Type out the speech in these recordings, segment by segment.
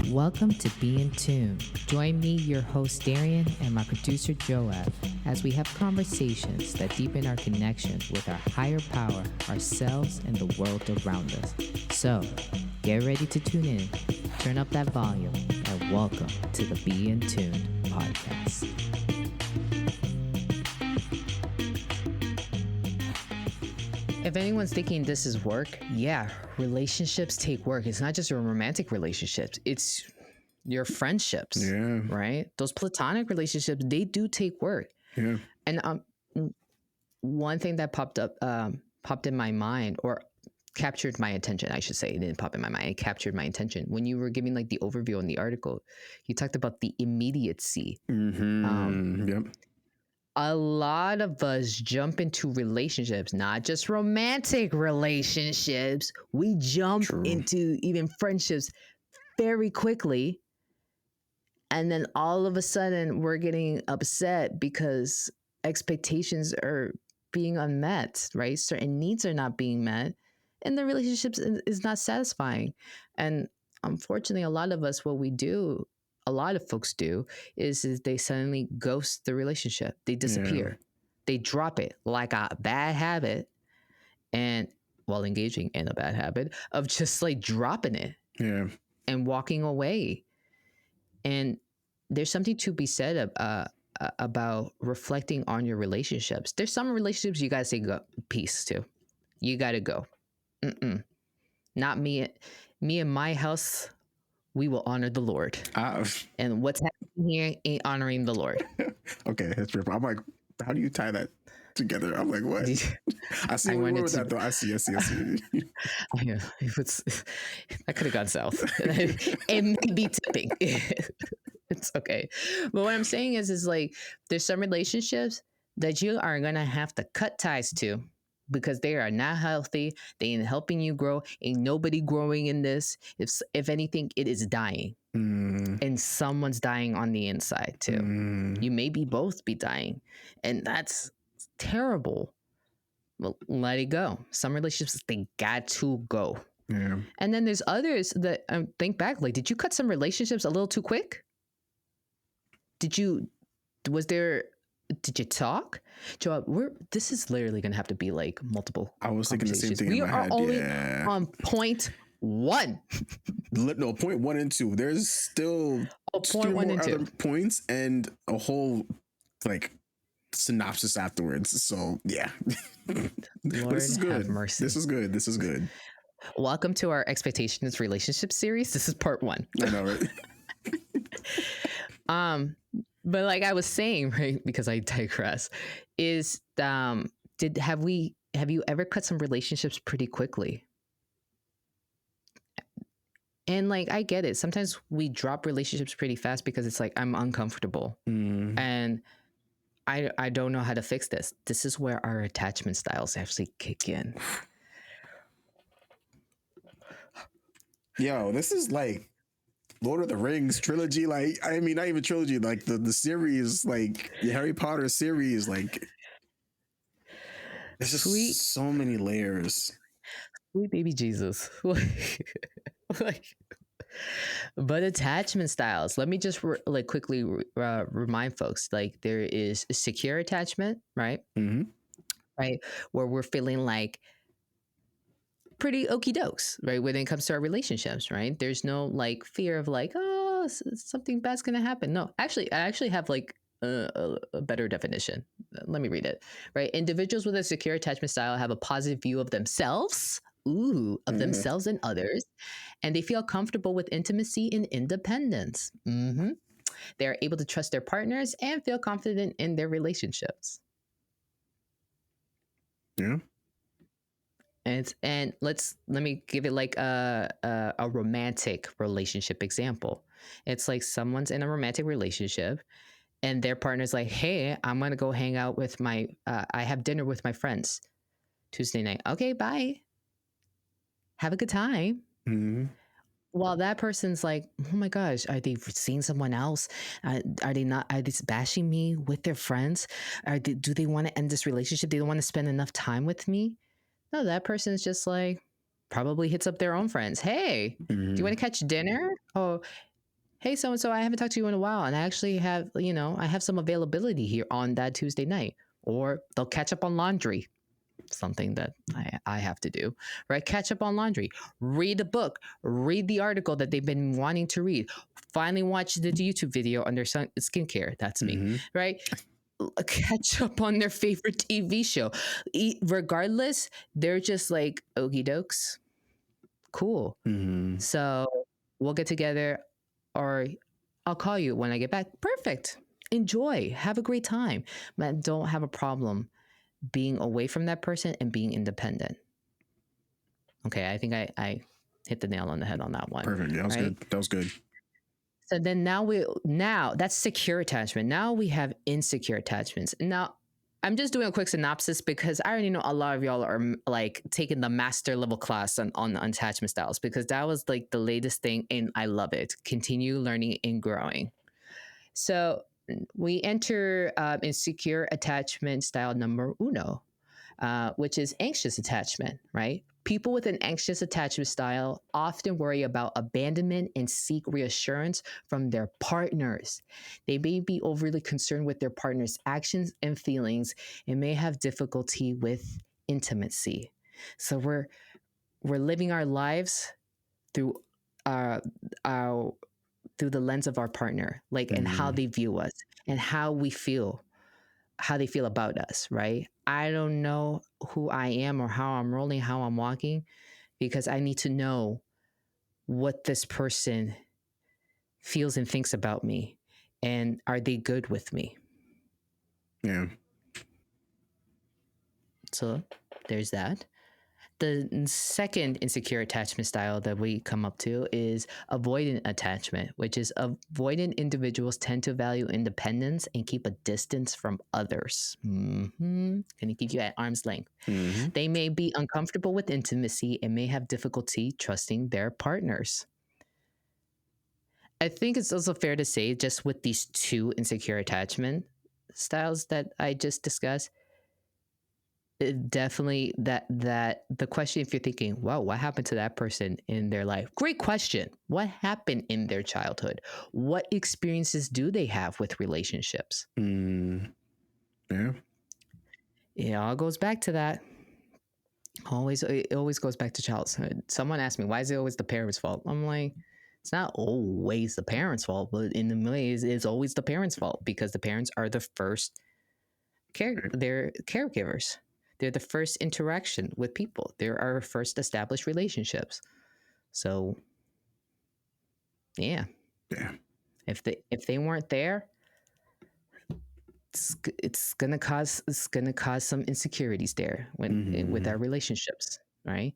Welcome to Be in Tune. Join me, your host Darian, and my producer Joab, as we have conversations that deepen our connection with our higher power, ourselves, and the world around us. So, get ready to tune in, turn up that volume, and welcome to the Be in Tune podcast. If anyone's thinking this is work, yeah, relationships take work. It's not just your romantic relationships, it's your friendships, right? Those platonic relationships, they do take work. Yeah. And one thing that popped in my mind, or captured my attention, I should say, it didn't pop in my mind, it captured my attention. When you were giving like the overview in the article, you talked about the immediacy. Yep. A lot of us jump into relationships, not just romantic relationships. We jump into even friendships very quickly. And then all of a sudden we're getting upset because expectations are being unmet, right? Certain needs are not being met and the relationship is not satisfying. And unfortunately, a lot of us, what we do, a lot of folks do, is they suddenly ghost the relationship. They disappear. They drop it like a bad habit, and while engaging in a bad habit of just like dropping it and walking away. And there's something to be said about reflecting on your relationships. There's some relationships you gotta say peace to. You gotta go. Not me. Me and my house, we will honor the Lord. And what's happening here ain't honoring the Lord. Okay, that's fair. I'm like, how do you tie that together? I'm like, what? I see where with that though. I see. Yeah, that could have gone south. It may be tipping. It's okay. But what I'm saying is like, there's some relationships that you are going to have to cut ties to because they are not healthy. They ain't helping you grow. Ain't nobody growing in this. If anything, it is dying. And someone's dying on the inside too. You maybe both be dying. And that's terrible. Well, let it go. Some relationships, they got to go. Yeah. And then there's others that think back, like, did you cut some relationships a little too quick? Did you talk? Joe, this is literally going to have to be like multiple. I was thinking the same thing. We are only on point 1. No, point 1 and 2. There's still point 1 and 2 other points and a whole like synopsis afterwards. So yeah. Lord, this is good. Have mercy. This is good. Welcome to our Expectations Relationship series. This is part 1. I know, right? But like I was saying, right, because I digress, is have you ever cut some relationships pretty quickly? And like, I get it. Sometimes we drop relationships pretty fast because it's like, I'm uncomfortable. And I don't know how to fix this. This is where our attachment styles actually kick in. Yo, this is like Lord of the Rings trilogy. Like, I mean, not even trilogy, like the series, like the Harry Potter series, like there's just so many layers. Sweet baby Jesus. But attachment styles, let me just quickly remind folks, like there is a secure attachment, right? Right, where we're feeling like pretty okie dokes, right, when it comes to our relationships, right? There's no like fear of like, oh, something bad's gonna happen. No, I actually have like a better definition. Let me read it. Right, individuals with a secure attachment style have a positive view of themselves. Themselves and others, and they feel comfortable with intimacy and independence. They are able to trust their partners and feel confident in their relationships. Yeah. And let me give it like a romantic relationship example. It's like someone's in a romantic relationship and their partner's like, hey, I'm gonna go hang out with I have dinner with my friends Tuesday night. Okay, bye. Have a good time. While that person's like, oh my gosh, are they seeing someone else? Are they bashing me with their friends? Do they want to end this relationship? They don't want to spend enough time with me? No, that person's just like, probably hits up their own friends. Hey, do you want to catch dinner? Oh, hey, so and so, I haven't talked to you in a while, and I actually have, I have some availability here on that Tuesday night. Or they'll catch up on laundry, something that I have to do, right? Catch up on laundry, read a book, read the article that they've been wanting to read, finally watch the YouTube video on their skincare. That's me, right? Catch up on their favorite TV show. Regardless, they're just like, okie dokes, cool. So we'll get together, or I'll call you when I get back. Perfect. Enjoy. Have a great time. But don't have a problem being away from that person and being independent. Okay, I think I hit the nail on the head on that one. Perfect. Yeah, that was good. That was good. So then now that's secure attachment. Now we have insecure attachments. Now I'm just doing a quick synopsis because I already know a lot of y'all are like taking the master level class on attachment styles, because that was like the latest thing and I love it. Continue learning and growing. So we enter insecure attachment style number uno, which is anxious attachment, right? People with an anxious attachment style often worry about abandonment and seek reassurance from their partners. They may be overly concerned with their partner's actions and feelings and may have difficulty with intimacy. So we're living our lives through our through the lens of our partner, like, and how they view us and how they feel about us, right? I don't know who I am or how I'm rolling, how I'm walking, because I need to know what this person feels and thinks about me, and are they good with me? Yeah. So there's that. The second insecure attachment style that we come up to is avoidant attachment, which is avoidant individuals tend to value independence and keep a distance from others. Can you keep you at arm's length? They may be uncomfortable with intimacy and may have difficulty trusting their partners. I think it's also fair to say, just with these two insecure attachment styles that I just discussed, definitely that the question, if you're thinking, wow, what happened to that person in their life, great question. What happened in their childhood? What experiences do they have with relationships? Yeah, it all goes back to that. It always goes back to childhood. Someone asked me, why is it always the parents' fault? I'm like, it's not always the parents' fault, but in the ways it's always the parents' fault, because the parents are the first they're caregivers. They're the first interaction with people. They're our first established relationships. So, yeah. If they weren't there, it's gonna cause some insecurities there with our relationships, right?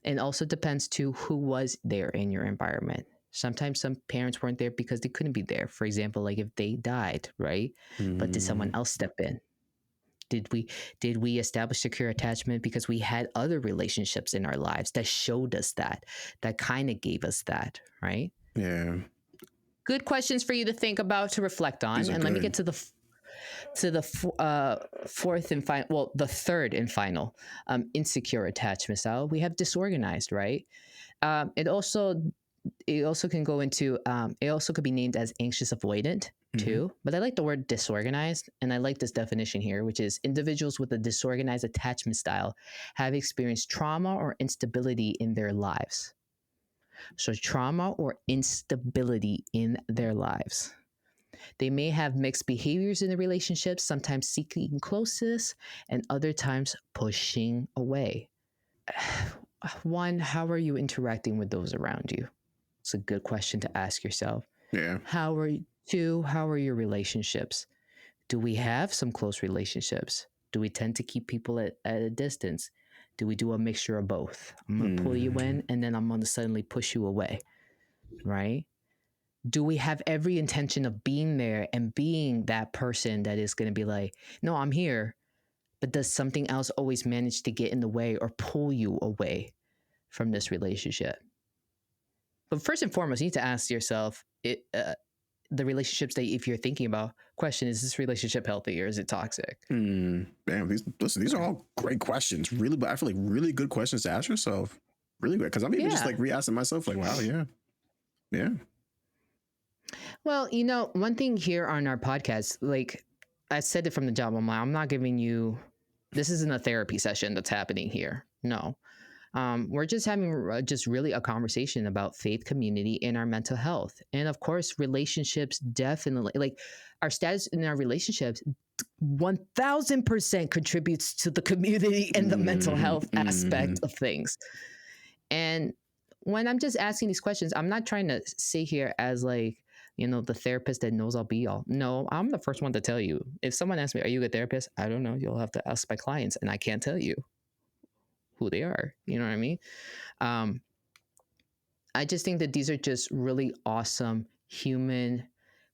And also depends to who was there in your environment. Sometimes some parents weren't there because they couldn't be there. For example, like if they died, right? But did someone else step in? Did we establish secure attachment because we had other relationships in our lives that showed us that kind of gave us that, right? Yeah. Good questions for you to think about, to reflect on. And let me get to the fourth and final, well, the third and final insecure attachment style. We have disorganized, right? It also can go into it also could be named as anxious avoidant too, but I like the word disorganized, and I like this definition here, which is individuals with a disorganized attachment style have experienced trauma or instability in their lives. So trauma or instability in their lives. They may have mixed behaviors in the relationships, sometimes seeking closeness and other times pushing away. One, how are you interacting with those around you? It's a good question to ask yourself. Yeah. How are your relationships? Do we have some close relationships? Do we tend to keep people at a distance? Do we do a mixture of both? I'm going to pull you in and then I'm going to suddenly push you away, right? Do we have every intention of being there and being that person that is going to be like, no, I'm here, but does something else always manage to get in the way or pull you away from this relationship? But first and foremost, you need to ask yourself, the relationships that, if you're thinking about, question, is this relationship healthy or is it toxic? Damn, these are all great questions. Really, but I feel like really good questions to ask yourself. Really good, because I'm even just like re-asking myself, like, wow, yeah. Well, you know, one thing here on our podcast, like I said it from the jump, I'm not giving you, this isn't a therapy session that's happening here. No. We're just having just really a conversation about faith, community, and our mental health. And of course, relationships definitely, like our status in our relationships 1000% contributes to the community and the mental health aspect of things. And when I'm just asking these questions, I'm not trying to sit here as like, you know, the therapist that knows all be all. No, I'm the first one to tell you. If someone asks me, are you a therapist? I don't know. You'll have to ask my clients, and I can't tell you who they are. You know what I mean? Um, I just think that these are just really awesome human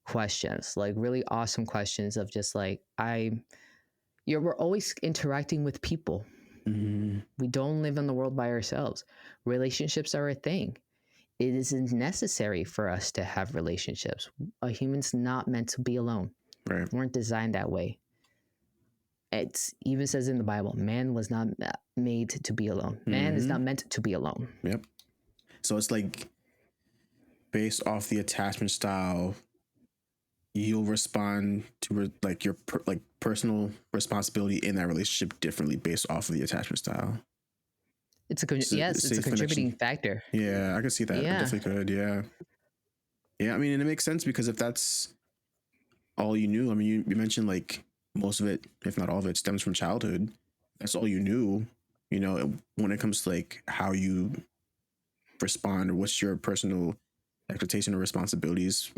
questions, like really awesome questions of just like, we're always interacting with people. We don't live in the world by ourselves. Relationships are a thing. It isn't necessary for us to have relationships. A human's not meant to be alone. Right. We weren't designed that way. It even says in the Bible, man was not made to be alone. Man is not meant to be alone. Yep. So it's like based off the attachment style, you'll respond to like your personal responsibility in that relationship differently based off of the attachment style. It's a contributing factor. Yeah, I can see that. Yeah. I definitely could. Yeah. Yeah. I mean, and it makes sense because if that's all you knew, I mean, you mentioned like most of it, if not all of it, stems from childhood. That's all you knew, you know, when it comes to like how you respond or what's your personal expectation or responsibilities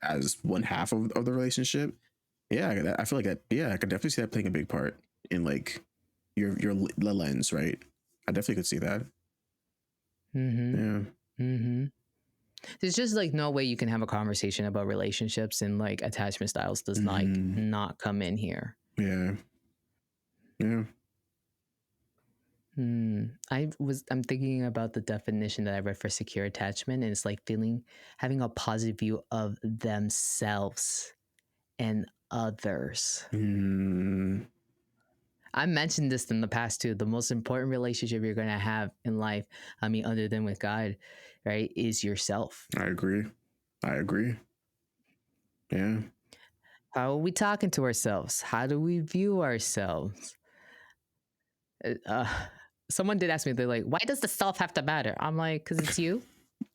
as one half of the relationship. Yeah, I feel like that. Yeah, I could definitely see that playing a big part in like your lens, right? I definitely could see that. Yeah. There's just like no way you can have a conversation about relationships and like attachment styles does like not come in here. Yeah. I'm thinking about the definition that I read for secure attachment, and it's like having a positive view of themselves and others. I mentioned this in the past too. The most important relationship you're going to have in life, I mean, other than with God, right, is yourself. I agree. Yeah. How are we talking to ourselves? How do we view ourselves? Someone did ask me, they're like, why does the self have to matter? I'm like, because it's you.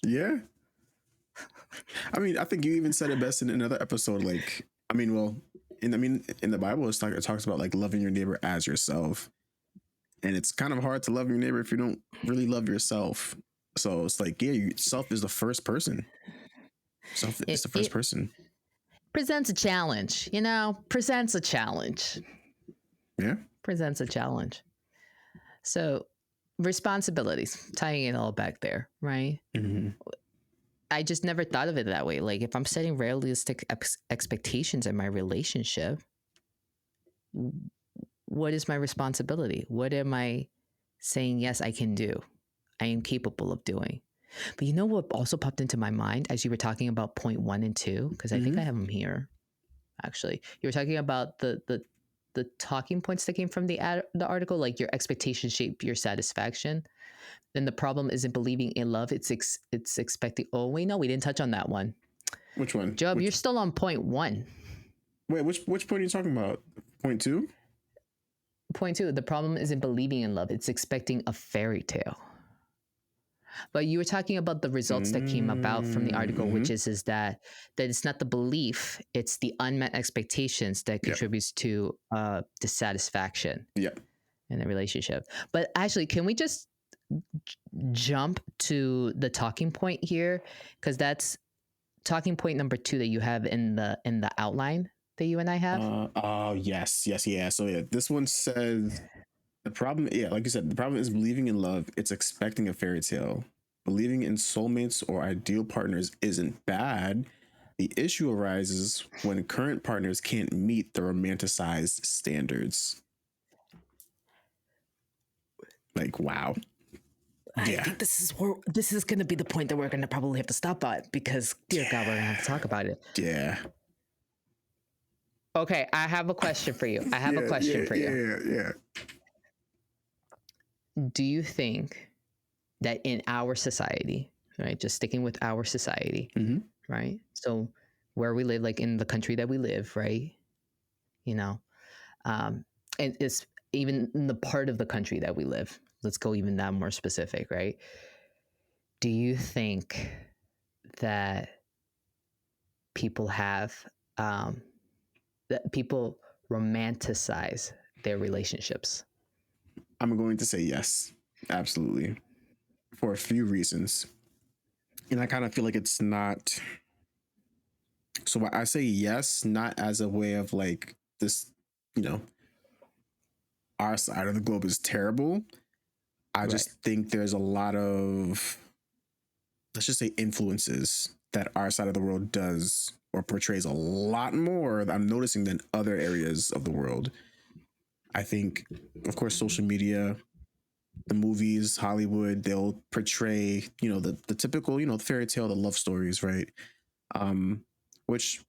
Yeah. I mean, I think you even said it best in another episode. Like, I mean, well, in the Bible, it talks about like loving your neighbor as yourself. And it's kind of hard to love your neighbor if you don't really love yourself. So it's like, yeah, self is the first person. Self is the first person. Presents a challenge, you know, presents a challenge. Yeah. Presents a challenge. So responsibilities, tying it all back there, right? I just never thought of it that way. Like if I'm setting realistic expectations in my relationship, what is my responsibility? What am I saying, yes, I can do? I am capable of doing. But you know what also popped into my mind as you were talking about point 1 and 2, because I think I have them here. Actually, you were talking about the talking points that came from the article, like your expectations shape your satisfaction. Then the problem isn't believing in love; it's expecting. Oh wait, no, we didn't touch on that one. Which one? Job, you're still on point 1. Wait, which point are you talking about? Point 2? Point 2, the problem isn't believing in love, it's expecting a fairy tale. But you were talking about the results that came about from the article, which is that it's not the belief, it's the unmet expectations that contributes to dissatisfaction in the relationship. But actually, can we just jump to the talking point here? Because that's talking point number 2 that you have in the outline that you and I have. Yes. Yeah. So yeah, this one says the problem, like you said, the problem is believing in love. It's expecting a fairy tale. Believing in soulmates or ideal partners isn't bad. The issue arises when current partners can't meet the romanticized standards. Like, wow. I think this is going to be the point that we're going to probably have to stop at because, dear God, we're going to have to talk about it. Yeah. Okay, I have a question for you. Yeah. Do you think that in our society, right, just sticking with our society, right? So where we live, like in the country that we live, right? You know, um, and it's even in the part of the country that we live. Let's go even that more specific, right? Do you think that people have um, that people romanticize their relationships? I'm going to say yes, absolutely, for a few reasons. And I kind of feel like it's not. So I say yes, not as a way of like this, you know, our side of the globe is terrible. I Right. just think there's a lot of, let's just say, influences that our side of the world does or portrays a lot more, I'm noticing, than other areas of the world. I think, of course, social media, the movies, Hollywood, they'll portray, the typical, fairy tale, the love stories, right? Um, which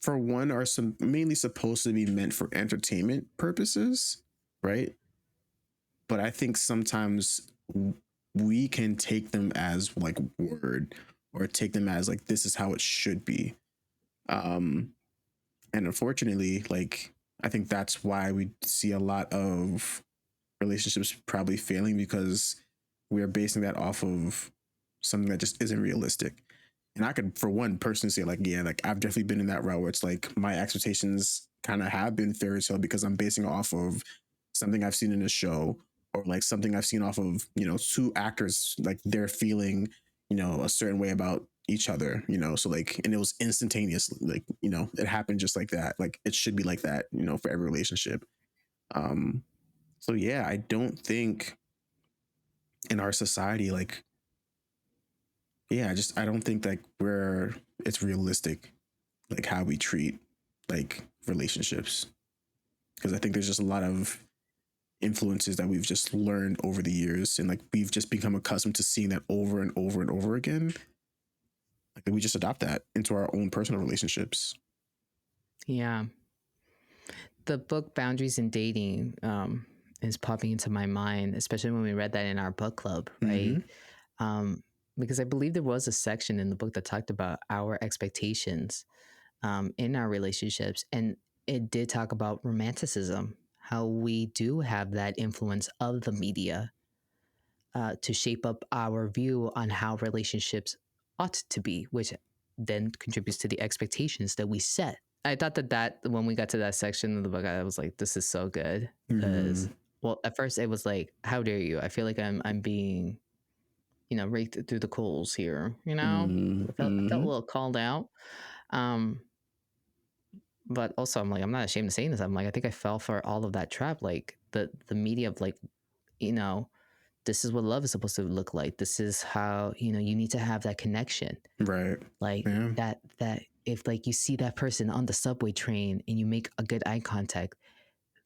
for one are some mainly supposed to be meant for entertainment purposes, right? But I think sometimes we can take them as like word, or take them as like this is how it should be. Um, and unfortunately, like I think that's why we see a lot of relationships probably failing, because we're basing that off of something that just isn't realistic. And I could, for one person, say like, yeah, like I've definitely been in that route where it's like my expectations kind of have been fairy tale because I'm basing it off of something I've seen in a show, or like something I've seen off of, two actors, like they're feeling, a certain way about each other, so like, and it was instantaneous, like, it happened just like that. Like it should be like that, for every relationship. Um, so yeah, I don't think in our society, like, yeah, I don't think like it's realistic, like how we treat like relationships. Because I think there's just a lot of influences that we've just learned over the years, and like we've just become accustomed to seeing that over and over and over again. Like we just adopt that into our own personal relationships. Yeah. The book Boundaries in Dating is popping into my mind, especially when we read that in our book club, right? Um, because I believe there was a section in the book that talked about our expectations in our relationships. And it did talk about romanticism, how we do have that influence of the media to shape up our view on how relationships ought to be, which then contributes to the expectations that we set. I thought that when we got to that section of the book, I was like, this is so good because, well, at first it was like, how dare you? I feel like I'm being, raked through the coals here. I felt a little called out. Um, but also I'm like, I'm not ashamed of saying this. I'm like, I think I fell for all of that trap, like the media of like, you know, this is what love is supposed to look like. This is how, you need to have that connection. Right. Like Yeah. that if like you see that person on the subway train and you make a good eye contact,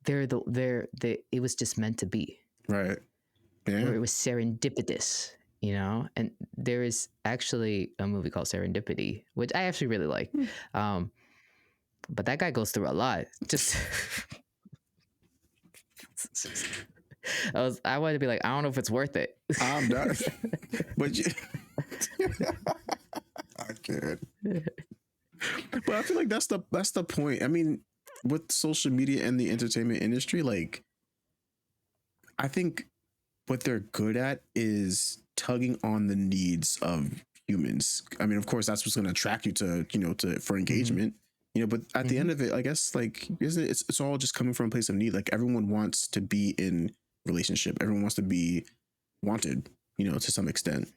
it was just meant to be. Right. Yeah. Or it was serendipitous, and there is actually a movie called Serendipity, which I actually really like. But that guy goes through a lot. Just I wanted to be like, I don't know if it's worth it. I'm not, but I can't. But I feel like that's the point. I mean, with social media and the entertainment industry, like, I think what they're good at is tugging on the needs of humans. I mean, of course, that's what's going to attract you to, for engagement. But at the end of it, I guess, like, isn't it, it's all just coming from a place of need. Like everyone wants to be in relationship. Everyone wants to be wanted, to some extent.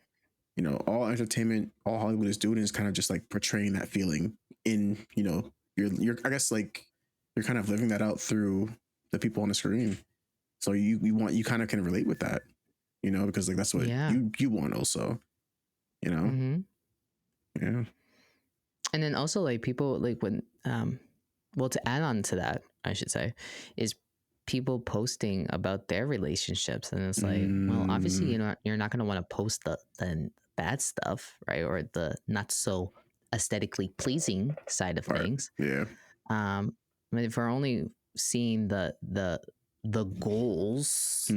All entertainment, all Hollywood is doing is kind of just like portraying that feeling in, you're I guess like you're kind of living that out through the people on the screen. So you kind of can relate with that, because like that's what Yeah. you want also, Mm-hmm. Yeah. And then also like people like when well, to add on to that, I should say, is people posting about their relationships, and it's like, well, obviously you're not going to want to post the bad stuff, right, or the not so aesthetically pleasing side of things. Yeah. I mean, if we're only seeing the goals,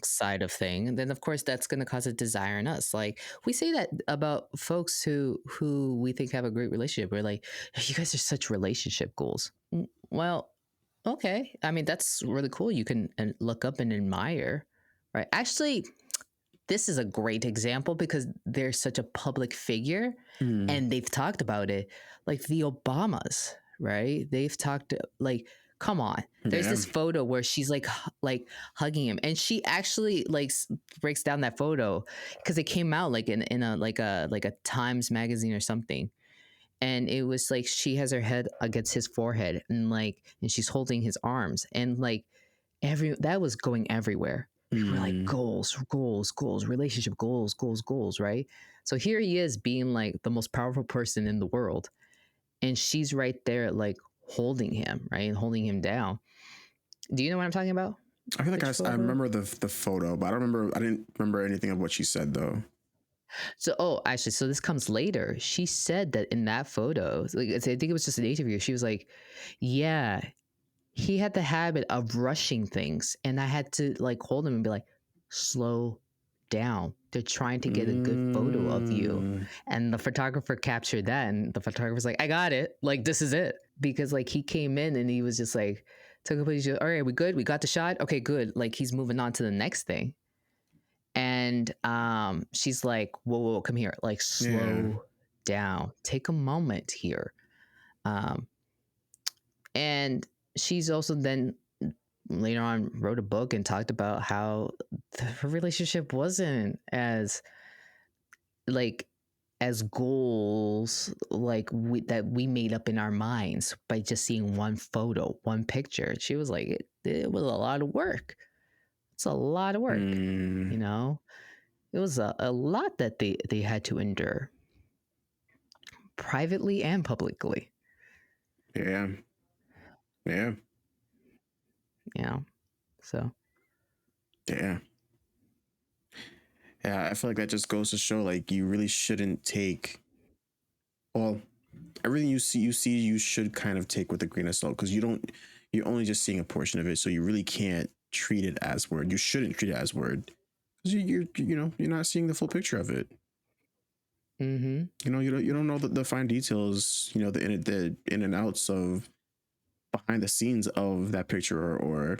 side of thing, and then of course that's going to cause a desire in us. Like we say that about folks who we think have a great relationship. We're like, you guys are such relationship goals. Well, okay. I mean, that's really cool. You can look up and admire, right? Actually, this is a great example because they're such a public figure and they've talked about it. Like the Obamas, right? They've talked like, come on. There's this photo where she's like hugging him, and she actually like breaks down that photo because it came out like in a like a Times magazine or something, and it was like she has her head against his forehead and she's holding his arms, and like that was going everywhere. People were like, goals, relationship goals, right? So here he is being like the most powerful person in the world, and she's right there like holding him, right, and holding him down. Do you know what I'm talking about? I feel like I remember the photo, but I didn't remember anything of what she said though. So, actually, so this comes later. She said that in that photo, like I think it was just an interview. She was like, "Yeah, he had the habit of rushing things, and I had to like hold him and be like, slow down. They're trying to get a good photo of you." And the photographer captured that, and the photographer's like, "I got it. Like this is it." Because like he came in and he was just like, took a picture. All right, we good? We got the shot. Okay, good. Like he's moving on to the next thing. And she's like, whoa, come here. Like slow down. Take a moment here. And she's also then later on wrote a book and talked about how her relationship wasn't like as goals like that we made up in our minds by just seeing one photo, one picture. She was like, it was a lot of work. It's a lot of work. You know, it was a lot that they had to endure privately and publicly. Yeah. So yeah, I feel like that just goes to show like you really shouldn't take, well, everything you should kind of take with a grain of salt, because you're only just seeing a portion of it, so you really can't treat it as word. You shouldn't treat it as word, because you're not seeing the full picture of it. You don't know the fine details, the in and outs of behind the scenes of that picture, or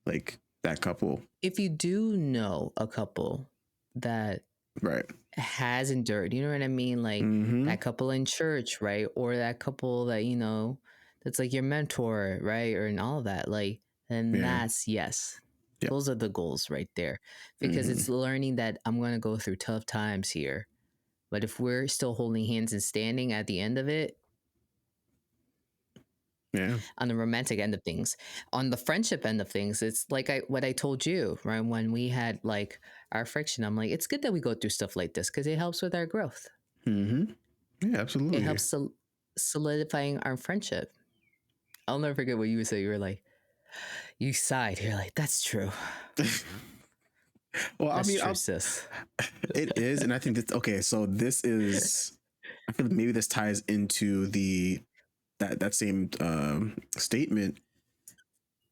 like that couple. If you do know a couple that right has endured, you know what I mean, like that couple in church, right, or that couple that that's like your mentor, right, or and all of that, like, and that's those are the goals right there, because it's learning that I'm going to go through tough times here, but if we're still holding hands and standing at the end of it, on the romantic end of things. On the friendship end of things, it's like what I told you, right? When we had like our friction, I'm like, it's good that we go through stuff like this because it helps with our growth. Yeah, absolutely. It helps solidifying our friendship. I'll never forget what you would say. You were like, you sighed. You're like, that's true. Well, that's I mean, true, sis. It is, and I think that okay. So this is, I feel like maybe this ties into that same statement.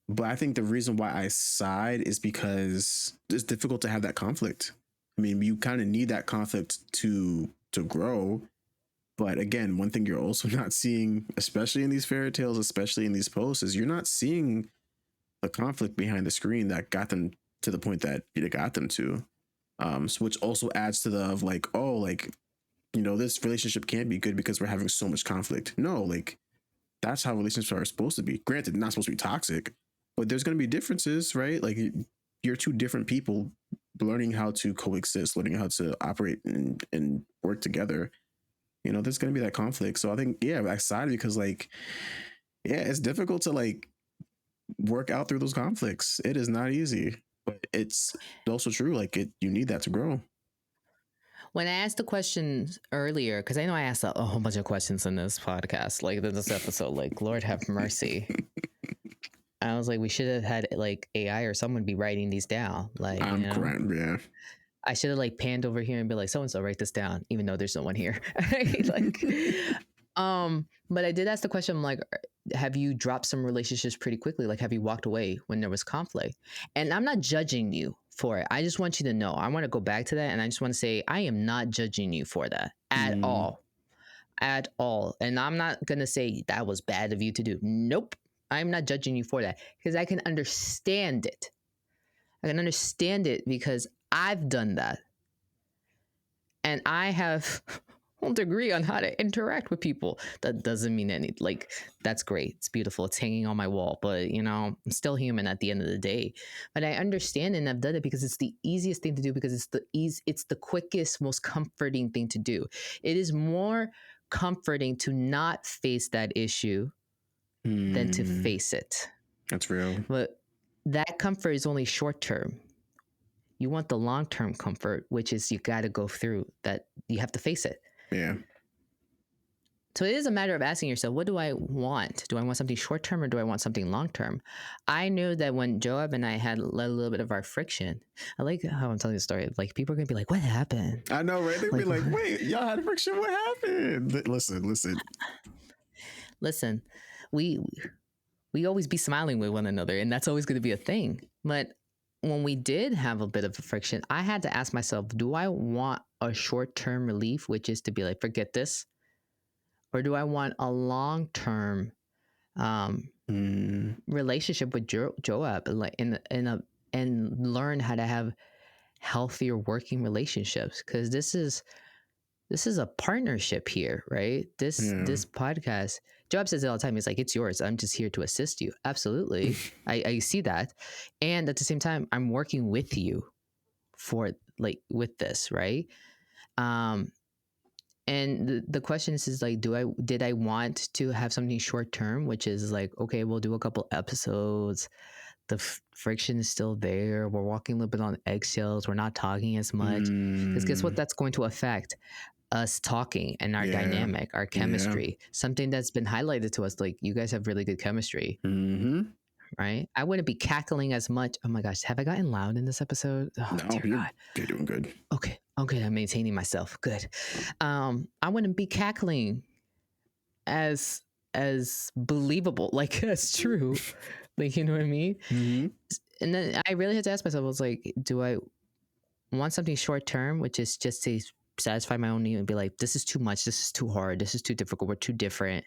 But I think the reason why I sighed is because it's difficult to have that conflict. I mean, you kind of need that conflict to grow. But again, one thing you're also not seeing, especially in these fairy tales, especially in these posts, is you're not seeing the conflict behind the screen that got them to the point that it got them to. So which also adds to the of like, oh, like, this relationship can't be good because we're having so much conflict. No, like that's how relationships are supposed to be. Granted, not supposed to be toxic, but there's going to be differences, right? Like you're two different people learning how to coexist, learning how to operate and work together. There's going to be that conflict. So I think, I'm excited because like, it's difficult to like work out through those conflicts. It is not easy, but it's also true. Like you need that to grow. When I asked the questions earlier, because I know I asked a whole bunch of questions in this podcast, like in this episode, like Lord have mercy. I was like, we should have had like AI or someone be writing these down. Like, I should have like panned over here and be like, so and so, write this down, even though there's no one here. Like, but I did ask the question. I'm like, have you dropped some relationships pretty quickly? Like, have you walked away when there was conflict? And I'm not judging you for it. I just want you to know. I want to go back to that, and I just want to say I am not judging you for that at all, at all. And I'm not gonna say that was bad of you to do. Nope, I'm not judging you for that because I can understand it. I can understand it because I've done that, and I have whole degree on how to interact with people. That doesn't mean any, like, that's great. It's beautiful. It's hanging on my wall, but you know, I'm still human at the end of the day. But I understand, and I've done it because it's the easiest thing to do, because it's the quickest, most comforting thing to do. It is more comforting to not face that issue than to face it. That's real. But that comfort is only short term. You want the long term comfort, which is you got to go through that. You have to face it. Yeah. So it is a matter of asking yourself, what do I want? Do I want something short term or do I want something long term? I knew that when Joab and I had a little bit of our friction, I like how I'm telling the story. Like, people are gonna be like, "What happened?" I know, right? They'd be like, "Wait, y'all had friction? What happened?" Listen. We always be smiling with one another, and that's always going to be a thing. But when we did have a bit of a friction, I had to ask myself, do I want a short-term relief, which is to be like, forget this, or do I want a long-term relationship with Joab, like and learn how to have healthier working relationships? Because this is a partnership here, right? This podcast, Job says it all the time. He's like, it's yours. I'm just here to assist you. Absolutely. I see that. And at the same time, I'm working with you for, like, with this, right? And the question is like, did I want to have something short term, which is like, okay, we'll do a couple episodes. The friction is still there. We're walking a little bit on eggshells. We're not talking as much. Because guess what? That's going to affect us talking and our dynamic, our chemistry, something that's been highlighted to us. Like, you guys have really good chemistry, right? I wouldn't be cackling as much. Oh my gosh, have I gotten loud in this episode? Oh, no, you're doing good. Okay, I'm maintaining myself. Good. I wouldn't be cackling as believable, like, as true. Like, you know what I mean? And then I really had to ask myself, I was like, do I want something short term, which is just to satisfy my own need and be like, this is too much, this is too hard, this is too difficult, we're too different,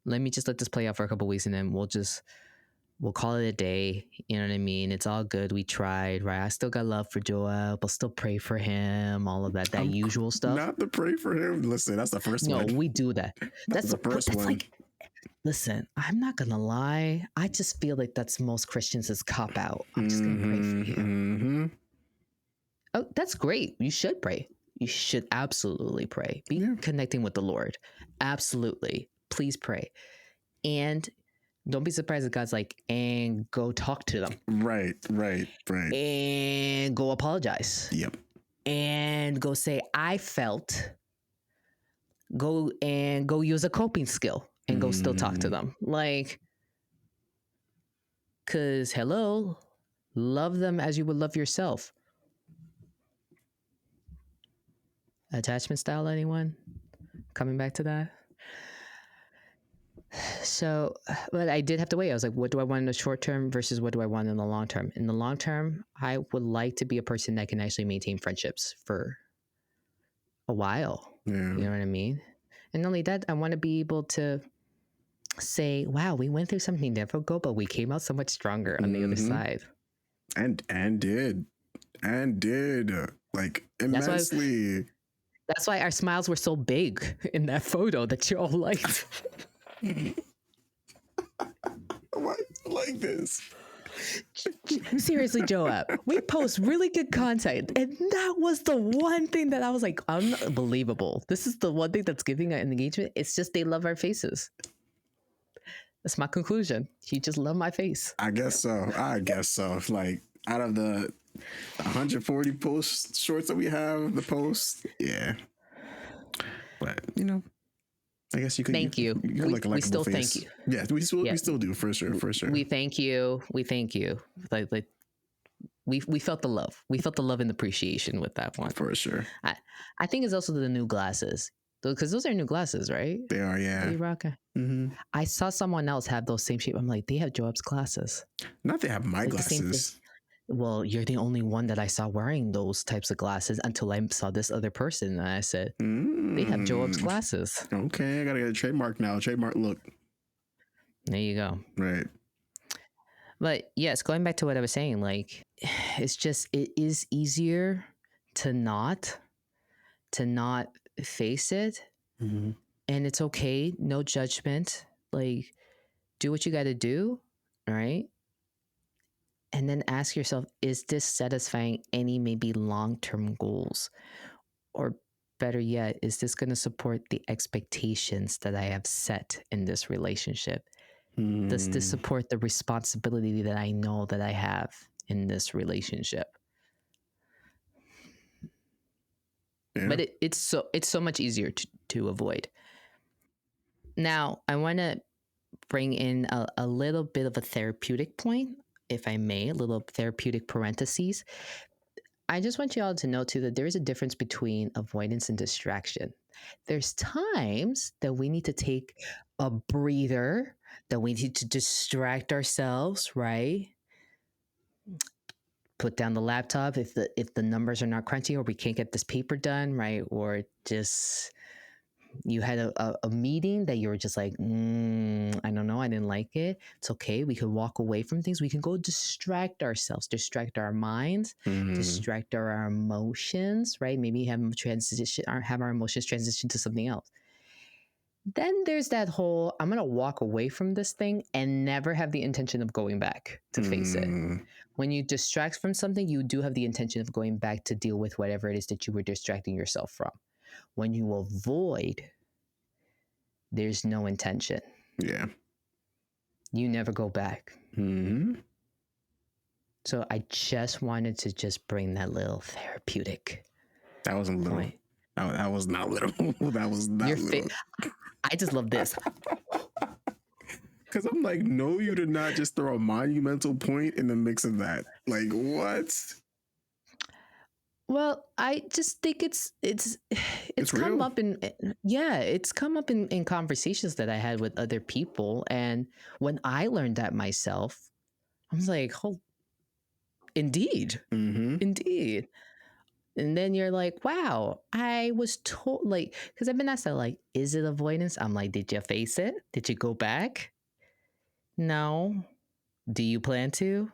let me just let this play out for a couple of weeks, and then we'll call it a day, you know what I mean? It's all good, we tried, right? I still got love for Joel, but still pray for him, all of that usual stuff. Not to pray for him. Listen, that's the first one. No, we do that. That's the first one. Like, listen, I'm not gonna lie, I just feel like that's most Christians' cop out. I'm just gonna pray for you. Oh, that's great. You should pray. You should absolutely pray. Be connecting with the Lord. Absolutely. Please pray. And don't be surprised if God's like, and go talk to them. Right. And go apologize. Yep. And go say, I felt. Go use a coping skill and go still talk to them. Like, because, hello, love them as you would love yourself. Attachment style, anyone? Coming back to that? So, but I did have to wait. I was like, what do I want in the short term versus what do I want in the long term? In the long term, I would like to be a person that can actually maintain friendships for a while. You know what I mean? And not only that, I want to be able to say, wow, we went through something difficult, but we came out so much stronger on the other side. And did like immensely. That's why our smiles were so big in that photo that you all liked. Why like this? Seriously, Joab, we post really good content, and that was the one thing that I was like, unbelievable. This is the one thing that's giving an engagement. It's just they love our faces. That's my conclusion. He just loved my face. I guess so. Like, out of the 140 post shorts that we have, the posts, but you know, I guess you could. Thank you. We still face. Thank you. Yeah, we still do, for sure. We thank you. Like we felt the love. We felt the love and appreciation with that one, for sure. I think it's also the new glasses. because those are new glasses, right? They are, yeah. You rocking? Mm-hmm. I saw someone else have those same shape. I'm like, they have Joab's glasses. Not they have my like the same thing. glasses. Well, you're the only one that I saw wearing those types of glasses until I saw this other person, and I said, they have Joab's glasses. Okay, I gotta get a trademark now. Trademark look. There you go. Right. But yes, going back to what I was saying, like, it's just, it is easier to not face it. Mm-hmm. And it's okay, no judgment. Like, do what you got to do, right? And then ask yourself, is this satisfying any maybe long-term goals? Or better yet, is this going to support the expectations that I have set in this relationship? Does this support the responsibility that I know that I have in this relationship? Yeah. But it's so much easier to avoid. Now, I want to bring in a little bit of a therapeutic point, if I may, a little therapeutic parentheses. I just want you all to know too that there is a difference between avoidance and distraction. There's times that we need to take a breather, that we need to distract ourselves, right? Put down the laptop if the numbers are not crunchy, or we can't get this paper done, right? Or just you had a meeting that you were just like, I don't know, I didn't like it. It's okay. We can walk away from things. We can go distract ourselves, distract our minds, distract our emotions, right? Maybe have our emotions transition to something else. Then there's that whole, I'm going to walk away from this thing and never have the intention of going back to face it. When you distract from something, you do have the intention of going back to deal with whatever it is that you were distracting yourself from. When you avoid, there's no intention. Yeah. You never go back. So I just wanted to just bring that little therapeutic. That wasn't little. Point. That was not little. That was not little. I just love this. Because I'm like, no, you did not just throw a monumental point in the mix of that. Like, what? Well, I just think it's come up in it's come up in conversations that I had with other people, and when I learned that myself, I was like, oh, indeed, indeed. And then you're like, wow, I was told, like, because I've been asked that, like, is it avoidance? I'm like, did you face it? Did you go back? No. Do you plan to?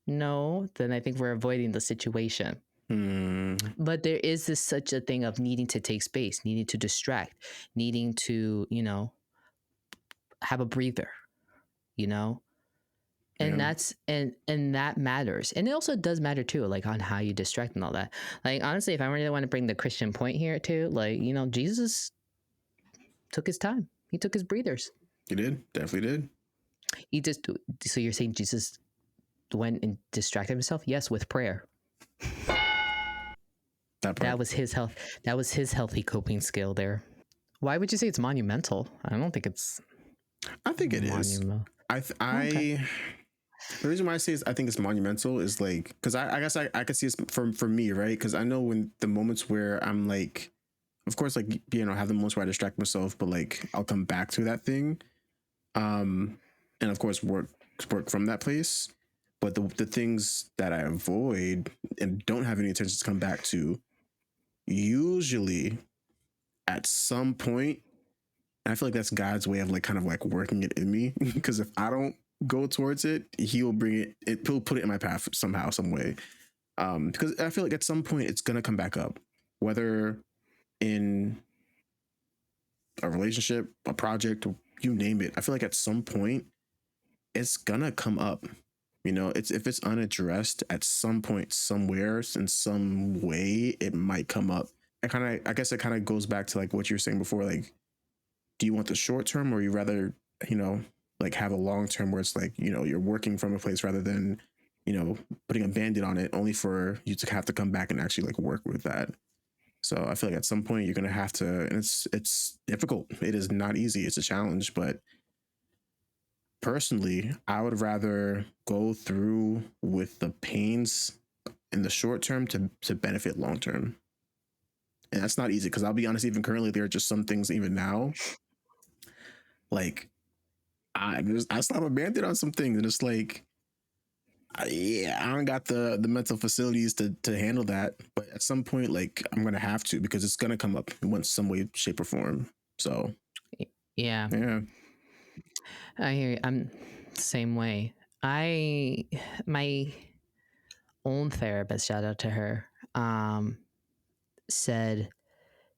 No. Then I think we're avoiding the situation. But there is this such a thing of needing to take space, needing to distract, needing to, have a breather, and that's and that matters. And it also does matter too, like on how you distract and all that. Like, honestly, if I really want to bring the Christian point here too, like, Jesus took his time. He took his breathers. He did. Definitely did. He just, so you're saying Jesus went and distracted himself? Yes, with prayer. That was his health. That was his healthy coping skill there. Why would you say it's monumental? I don't think it's. I think it is. Okay. The reason why I say I think it's monumental is like, because I guess I could see it for me, right? Because I know when the moments where I'm like, of course, like, have the moments where I distract myself, but like I'll come back to that thing, and of course work from that place. But the things that I avoid and don't have any intention to come back to, usually at some point, and I feel like that's God's way of like kind of like working it in me, because if I don't go towards it, he'll bring it, he'll put it in my path somehow, some way. Because I feel like at some point it's gonna come back up, whether in a relationship, a project, you name it. I feel like at some point it's gonna come up. It's if it's unaddressed at some point, somewhere, in some way, it might come up. I guess it kind of goes back to like what you were saying before. Like, do you want the short term, or you rather, like have a long term where it's like, you're working from a place rather than, putting a Band-Aid on it only for you to have to come back and actually like work with that. So I feel like at some point you're going to have to, and it's difficult. It is not easy. It's a challenge, but personally, I would rather go through with the pains in the short term to benefit long term. And that's not easy because I'll be honest, even currently, there are just some things even now, like I slap a band-aid on some things, and it's like, yeah, I don't got the mental facilities to handle that. But at some point, like I'm gonna have to because it's gonna come up in some way, shape, or form. So Yeah. yeah. I hear you. I'm the same way. My own therapist, shout out to her, said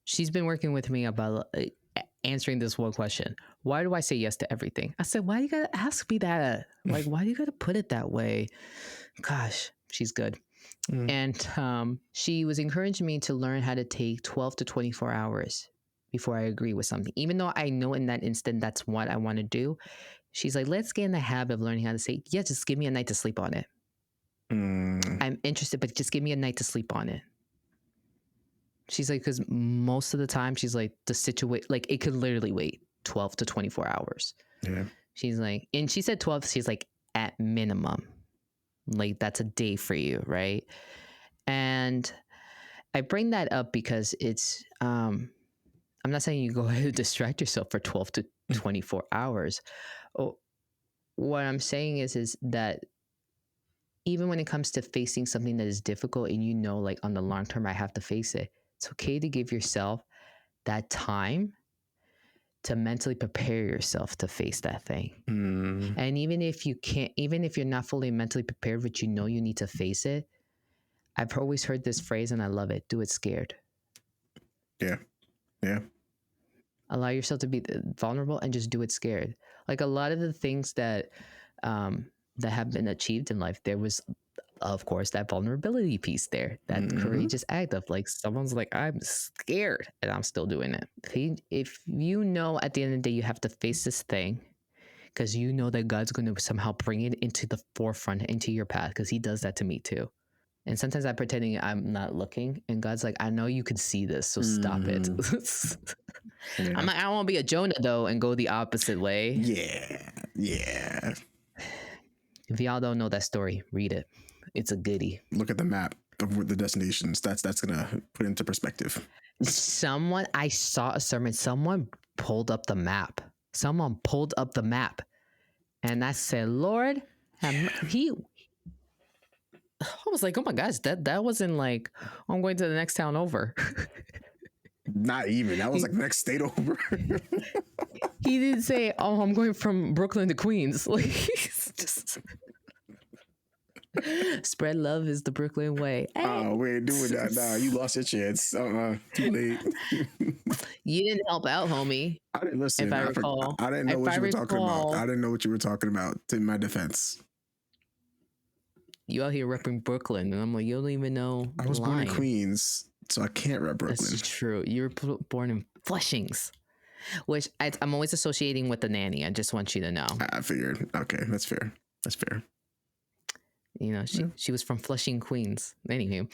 she's been working with me about answering this one question. Why do I say yes to everything? I said, why do you gotta ask me that? Like, why do you gotta put it that way? Gosh, she's good. And she was encouraging me to learn how to take 12 to 24 hours before I agree with something. Even though I know in that instant that's what I want to do, she's like, let's get in the habit of learning how to say, yeah, just give me a night to sleep on it. I'm interested, but just give me a night to sleep on it. She's like, because most of the time, she's like, the situation, like, it could literally wait 12 to 24 hours. Yeah. She's like, and she said 12, she's like, at minimum. Like, that's a day for you, right? And I bring that up because it's, I'm not saying you go ahead and distract yourself for 12 to 24 hours. Oh, what I'm saying is that even when it comes to facing something that is difficult and you know, like on the long term, I have to face it, it's okay to give yourself that time to mentally prepare yourself to face that thing. And even if you can't, even if you're not fully mentally prepared, but you know you need to face it, I've always heard this phrase and I love it. Do it scared. Yeah. Yeah. Allow yourself to be vulnerable and just do it scared. Like a lot of the things that that have been achieved in life, there was, of course, that vulnerability piece there, that courageous act of like someone's like, I'm scared and I'm still doing it. If you know at the end of the day you have to face this thing because you know that God's going to somehow bring it into the forefront, into your path, because he does that to me too. And sometimes I'm pretending I'm not looking, and God's like, I know you can see this, so stop it. Yeah. I'm like, I don't want to be a Jonah though and go the opposite way. Yeah. Yeah. If y'all don't know that story, read it. It's a goodie. Look at the map of the destinations. That's gonna put into perspective. I saw a sermon. Someone pulled up the map. And I said, Lord, I was like, oh my gosh, that wasn't like, I'm going to the next town over. Not even. That was like the next state over. He didn't say, oh, I'm going from Brooklyn to Queens. Like, he's just spread love is the Brooklyn way. Oh, we ain't doing that. Nah, you lost your chance. Too late. You didn't help out, homie. I didn't listen. If I recall. I didn't know what you were talking about. I didn't know what you were talking about, in my defense. You out here repping Brooklyn, and I'm like, you don't even know. I was born in Queens, so I can't rep Brooklyn. That's true. You were born in Flushings, which I'm always associating with the nanny. I just want you to know. I figured. Okay, that's fair. That's fair. You know, she was from Flushing, Queens. Anywho,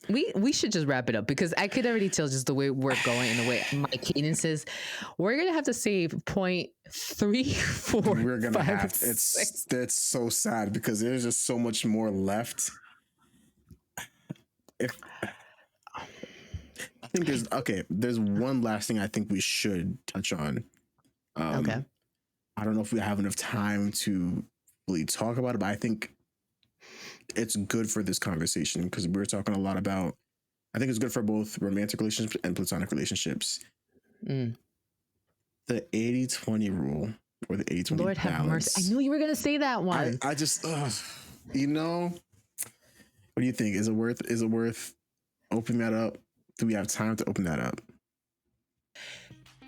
we should just wrap it up because I could already tell just the way we're going and the way my cadence is. We're gonna have to save 0.34. We're gonna have to. It's so sad because there's just so much more left. I think there's one last thing I think we should touch on. Okay. I don't know if we have enough time to really talk about it, but I think it's good for this conversation because we're talking a lot about, I think it's good for both romantic relationships and platonic relationships. The 80-20 rule or the 80-20 Lord have balance. mercy. I knew you were going to say that one. I just, you know, what do you think? Is it worth opening that up? Do we have time to open that up?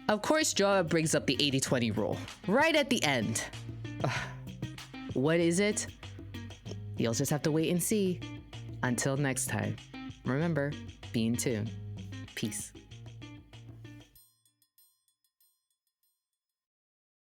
Of course, Joa brings up the 80-20 rule right at the end. What is it? You'll just have to wait and see. Until next time, remember, be in tune. Peace.